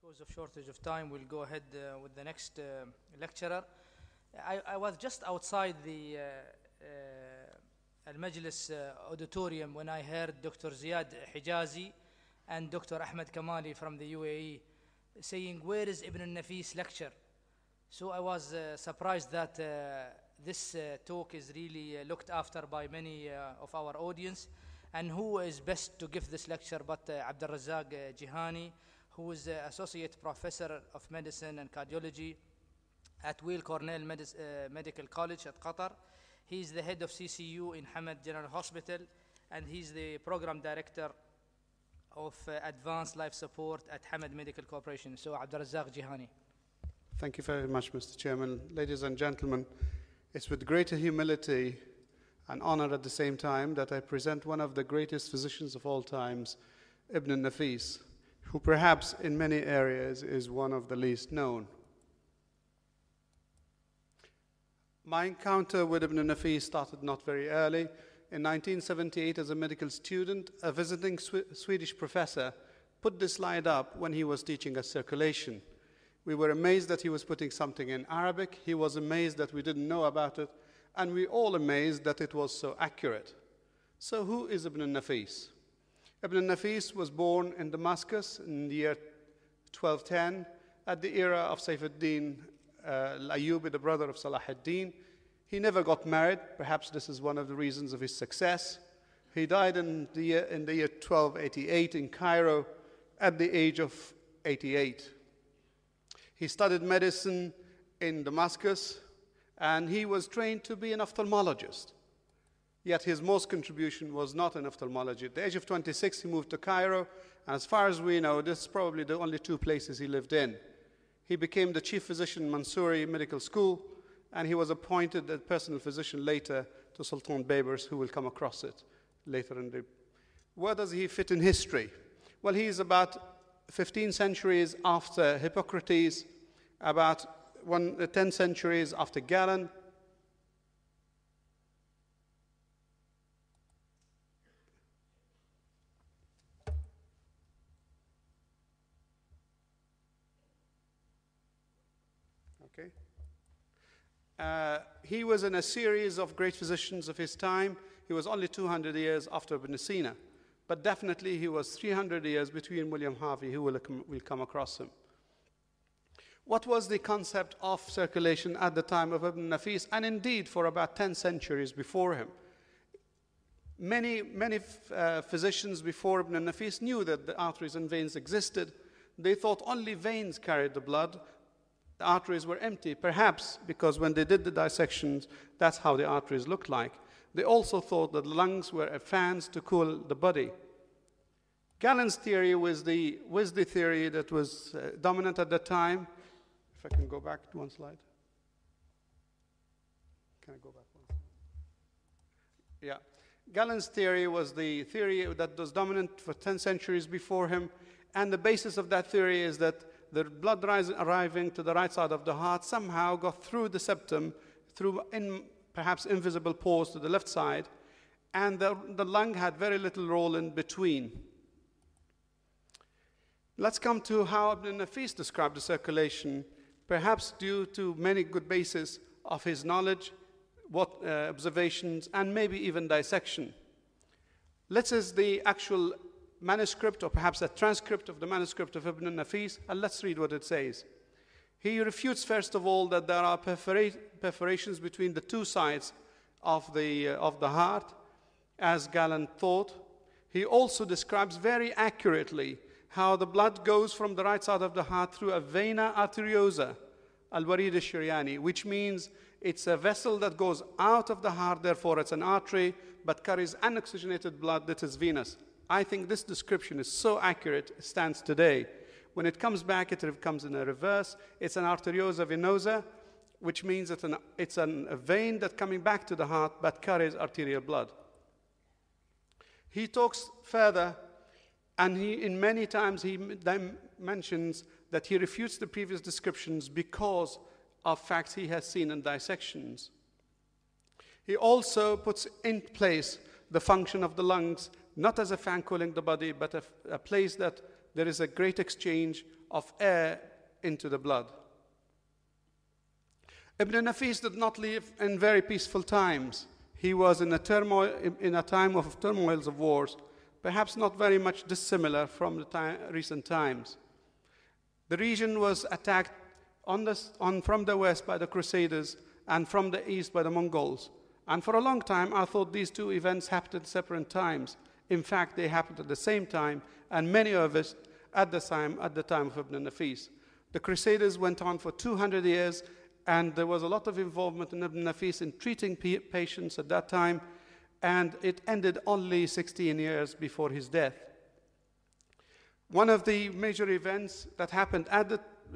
Because of shortage of time, we'll go ahead with the next lecturer. I was just outside the Al-Majlis auditorium when I heard Dr. Ziad Hijazi and Dr. Ahmed Kamali from the UAE saying, where is Ibn al-Nafis lecture? So I was surprised that this talk is really looked after by many of our audience. And who is best to give this lecture but Abdul Razak Jihani, who is Associate Professor of Medicine and Cardiology at Weill Cornell Medical College at Qatar. He's the head of CCU in Hamad General Hospital, and he's the Program Director of Advanced Life Support at Hamad Medical Corporation. So Abdul Razak Jihani. Thank you very much, Mr. Chairman. Ladies and gentlemen, it's with greater humility and honor at the same time that I present one of the greatest physicians of all times, Ibn al-Nafis, who perhaps in many areas is one of the least known. My encounter with Ibn al-Nafis started not very early. In 1978, as a medical student, a visiting Swedish professor put this slide up when he was teaching us circulation. We were amazed that he was putting something in Arabic. He was amazed that we didn't know about it. And we all amazed that it was so accurate. So who is Ibn al-Nafis? Ibn al-Nafis was born in Damascus in the year 1210 at the era of Saifuddin al-Ayyubi, the brother of Salah ad-Din. He never got married. Perhaps this is one of the reasons of his success. He died in the year 1288 in Cairo at the age of 88. He studied medicine in Damascus, and he was trained to be an ophthalmologist. Yet his most contribution was not in ophthalmology. At the age of 26, he moved to Cairo, and as far as we know, this is probably the only two places he lived in. He became the chief physician in Mansouri Medical School, and he was appointed as personal physician later to Sultan Baybars, who will come across it later in the... Where does he fit in history? Well, he is about 15 centuries after Hippocrates, about 10 centuries after Galen. Okay. He was in a series of great physicians of his time. He was only 200 years after Ibn Sina, but definitely he was 300 years between William Harvey, who will come across him. What was the concept of circulation at the time of Ibn Nafis, and indeed for about 10 centuries before him? Many physicians before Ibn Nafis knew that the arteries and veins existed. They thought only veins carried the blood. The arteries were empty, perhaps because when they did the dissections, that's how the arteries looked like. They also thought that the lungs were fans to cool the body. Galen's theory was the theory that was dominant at the time. If I can go back to one slide. Can I go back one slide? Yeah. Galen's theory was the theory that was dominant for 10 centuries before him. And the basis of that theory is that the blood arriving to the right side of the heart somehow got through the septum, through perhaps invisible pores to the left side, and the lung had very little role in between. Let's come to how Ibn Nafis described the circulation, perhaps due to many good bases of his knowledge, observations, and maybe even dissection. Let's see the actual manuscript, or perhaps a transcript of the manuscript of Ibn Nafis, and let's read what it says. He refutes, first of all, that there are perforations between the two sides of the heart, as Galen thought. He also describes very accurately how the blood goes from the right side of the heart through a vena arteriosa, al-warid al-shiryani, which means it's a vessel that goes out of the heart, therefore it's an artery, but carries unoxygenated blood that is venous. I think this description is so accurate, it stands today. When it comes back, it comes in a reverse. It's an arteriosa venosa, which means it's a vein that's coming back to the heart, but carries arterial blood. He talks further, and in many times he mentions that he refutes the previous descriptions because of facts he has seen in dissections. He also puts in place the function of the lungs, not as a fan cooling the body, but a place that there is a great exchange of air into the blood. Ibn Nafis did not live in very peaceful times. He was in a time of turmoils of wars, perhaps not very much dissimilar from the recent times. The region was attacked from the west by the Crusaders and from the east by the Mongols. And for a long time, I thought these two events happened at separate times. In fact, they happened at the same time, and many of us at the time of Ibn Nafis. The Crusaders went on for 200 years, and there was a lot of involvement in Ibn Nafis in treating patients at that time, and it ended only 16 years before his death. One of the major events that happened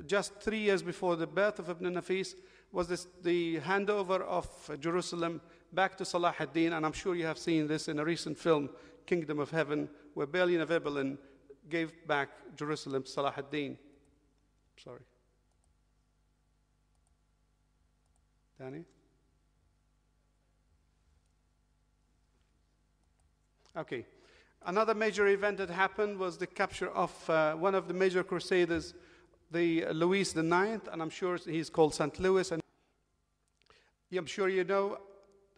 just 3 years before the birth of Ibn Nafis was the handover of Jerusalem back to Salah ad-Din, and I'm sure you have seen this in a recent film, Kingdom of Heaven, where Balian of Ibelin gave back Jerusalem to Salah ad-Din. Sorry. Danny? Okay. Another major event that happened was the capture of one of the major crusaders, the Louis IX, and I'm sure he's called St. Louis. And I'm sure you know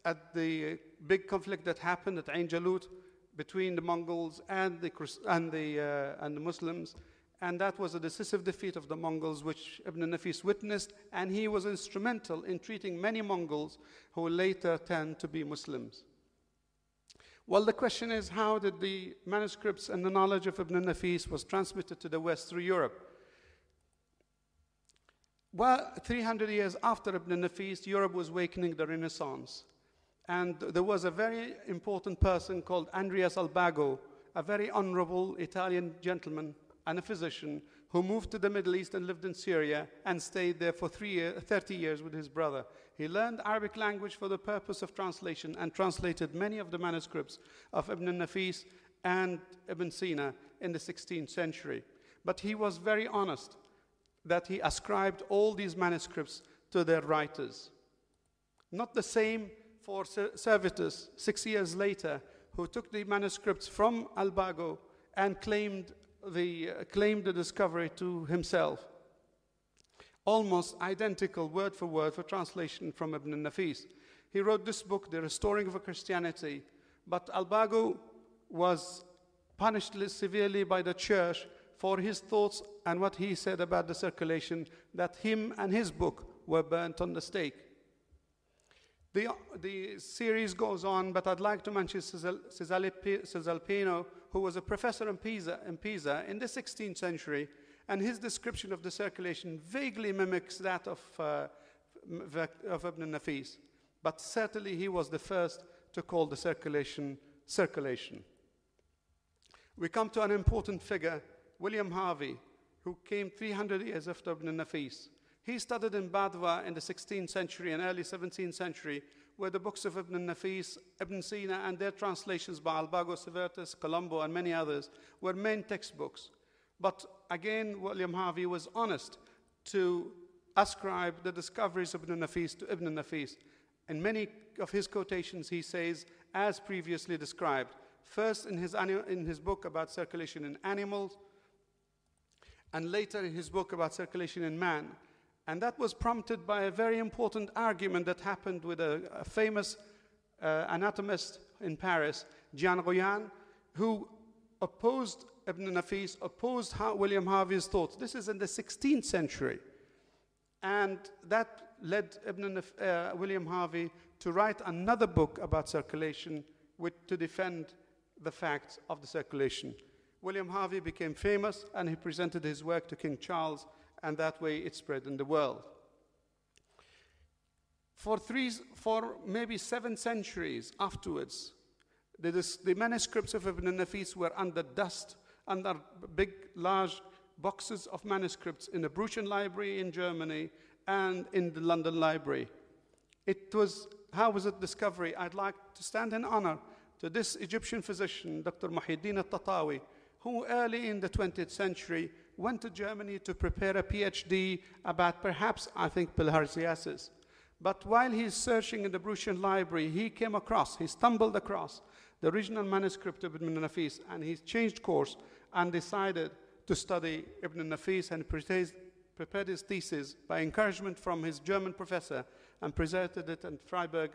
at the big conflict that happened at Ain Jalut between the Mongols and the Muslims, and that was a decisive defeat of the Mongols, which Ibn Nafis witnessed, and he was instrumental in treating many Mongols who later turned to be Muslims. Well, the question is, how did the manuscripts and the knowledge of Ibn Nafis was transmitted to the West through Europe? Well, 300 years after Ibn Nafis, Europe was awakening the Renaissance. And there was a very important person called Andreas Albago, a very honorable Italian gentleman and a physician who moved to the Middle East and lived in Syria and stayed there for 30 years with his brother. He learned Arabic language for the purpose of translation and translated many of the manuscripts of Ibn Nafis and Ibn Sina in the 16th century. But he was very honest that he ascribed all these manuscripts to their writers. Not the same for Servetus, 6 years later, who took the manuscripts from Albago and claimed the discovery to himself. Almost identical word for word for translation from Ibn Nafis. He wrote this book, The Restoring of Christianity, but Albago was punished severely by the church for his thoughts and what he said about the circulation, that him and his book were burnt on the stake. The series goes on, but I'd like to mention Cesalpino, who was a professor in Pisa in the 16th century, and his description of the circulation vaguely mimics that of Ibn Nafis. But certainly he was the first to call the circulation. We come to an important figure, William Harvey, who came 300 years after Ibn Nafis. He studied in Padua in the 16th century and early 17th century, where the books of Ibn Nafis, Ibn Sina, and their translations by Albago, Servetus, Colombo, and many others were main textbooks. But again, William Harvey was honest to ascribe the discoveries of Ibn Nafis to Ibn Nafis. In many of his quotations, he says, as previously described, first in his book about circulation in animals, and later in his book about circulation in man. And that was prompted by a very important argument that happened with a famous anatomist in Paris, Jean Royan, who opposed Ibn Nafis, opposed William Harvey's thoughts. This is in the 16th century. And that led William Harvey to write another book about circulation to defend the facts of the circulation. William Harvey became famous, and he presented his work to King Charles, and that way it spread in the world. For maybe 7 centuries afterwards, the manuscripts of Ibn Nafis were under dust, under big, large boxes of manuscripts in the Bruchen Library in Germany and in the London Library. How was it discovery? I'd like to stand in honor to this Egyptian physician, Dr. Muhyiddin al-Tatawi, who early in the 20th century went to Germany to prepare a PhD about perhaps, I think, bilharziasis. But while he's searching in the Bruchen Library, he stumbled across the original manuscript of Ibn Nafis, and he changed course and decided to study Ibn Nafis and prepared his thesis by encouragement from his German professor and presented it in Freiburg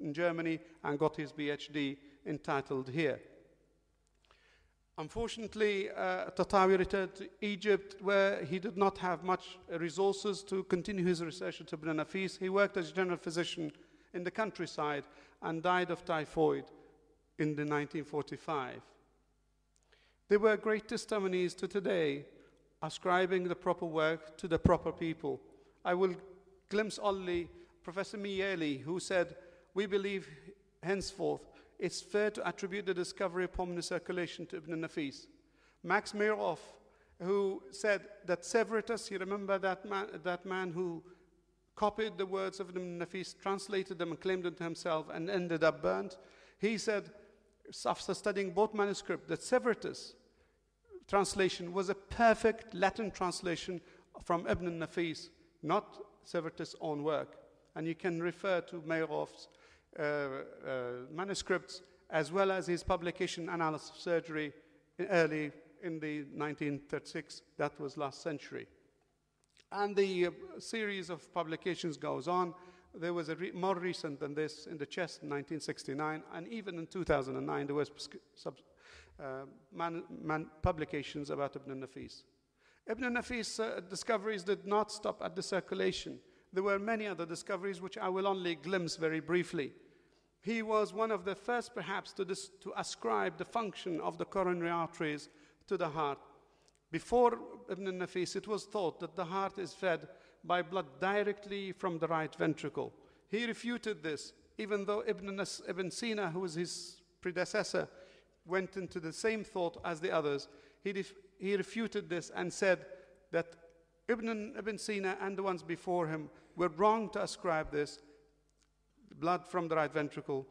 in Germany and got his PhD entitled here. Unfortunately, Tatawi returned to Egypt, where he did not have much resources to continue his research at Ibn Nafis. He worked as a general physician in the countryside and died of typhoid in 1945. There were great testimonies to today, ascribing the proper work to the proper people. I will glimpse only Professor Mieli, who said, "We believe henceforth it's fair to attribute the discovery of pulmonary circulation to Ibn Nafis." Max Meyerhoff, who said that Severus, you remember that man who copied the words of Ibn Nafis, translated them and claimed them to himself and ended up burnt. He said, after studying both manuscripts, that Severus' translation was a perfect Latin translation from Ibn Nafis, not Severus' own work. And you can refer to Meyerhoff's manuscripts, as well as his publication, Analysis of Surgery, early in the 1936, that was last century. And the series of publications goes on. There was a more recent than this in the chest in 1969, and even in 2009 there was publications about Ibn Nafis. Ibn Nafis' discoveries did not stop at the circulation. There were many other discoveries which I will only glimpse very briefly. He was one of the first, perhaps, to ascribe the function of the coronary arteries to the heart. Before Ibn Nafis, it was thought that the heart is fed by blood directly from the right ventricle. He refuted this, even though Ibn Sina, who was his predecessor, went into the same thought as the others. He refuted this and said that Ibn Sina and the ones before him were wrong to ascribe this blood from the right ventricle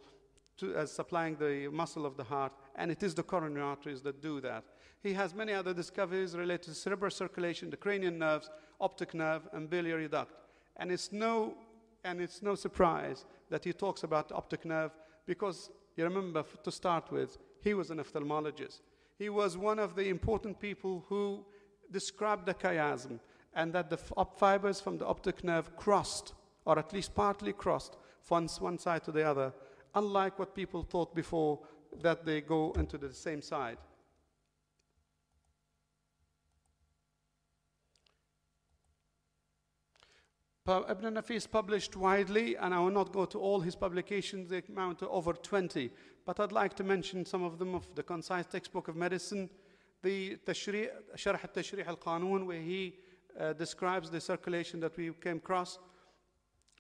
as supplying the muscle of the heart, and it is the coronary arteries that do that. He has many other discoveries related to cerebral circulation, the cranial nerves, optic nerve, and biliary duct. And it's no surprise that he talks about the optic nerve, because you remember, to start with, he was an ophthalmologist. He was one of the important people who described the chiasm, and that the fibers from the optic nerve crossed, or at least partly crossed, from one side to the other, unlike what people thought before, that they go into the same side. Ibn Nafis published widely, and I will not go to all his publications, they amount to over 20, but I'd like to mention some of them, of the concise textbook of medicine, the Sharh al-Tashrih al-Qanun, where he describes the circulation that we came across.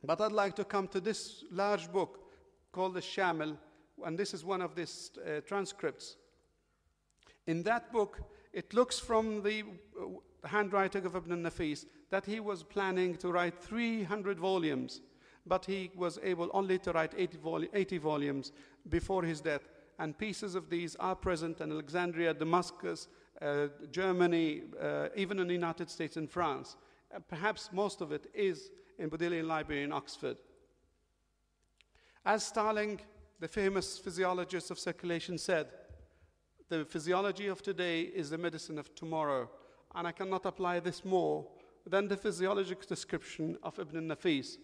But I'd like to come to this large book called the Shamil, and this is one of these transcripts. In that book, it looks from the handwriting of Ibn Nafis that he was planning to write 300 volumes, but he was able only to write 80 volumes before his death. And pieces of these are present in Alexandria, Damascus, Germany, even in the United States and France. Perhaps most of it is in Bodleian Library in Oxford. As Starling, the famous physiologist of circulation, said, the physiology of today is the medicine of tomorrow. And I cannot apply this more than the physiological description of Ibn Nafis,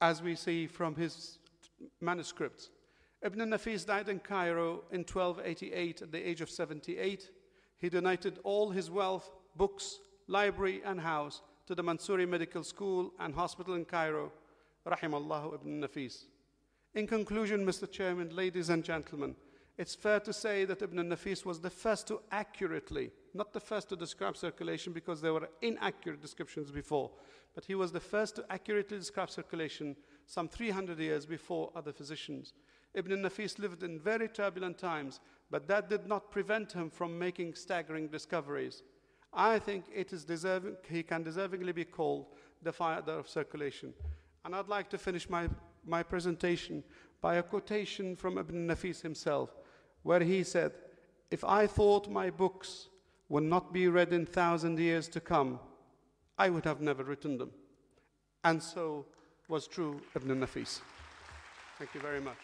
as we see from his manuscripts. Ibn Nafis died in Cairo in 1288 at the age of 78. He donated all his wealth, books, library and house to the Mansouri Medical School and Hospital in Cairo. Rahimallahu Ibn Nafis. In conclusion, Mr. Chairman, ladies and gentlemen, it's fair to say that Ibn Nafis was the first to accurately, not the first to describe circulation because there were inaccurate descriptions before, but he was the first to accurately describe circulation some 300 years before other physicians. Ibn Nafis lived in very turbulent times, but that did not prevent him from making staggering discoveries. I think it is deserving, he can deservingly be called the father of circulation. And I'd like to finish my presentation by a quotation from Ibn Nafis himself, where he said, "If I thought my books would not be read in 1,000 years to come, I would have never written them." And so was true Ibn Nafis. Thank you very much.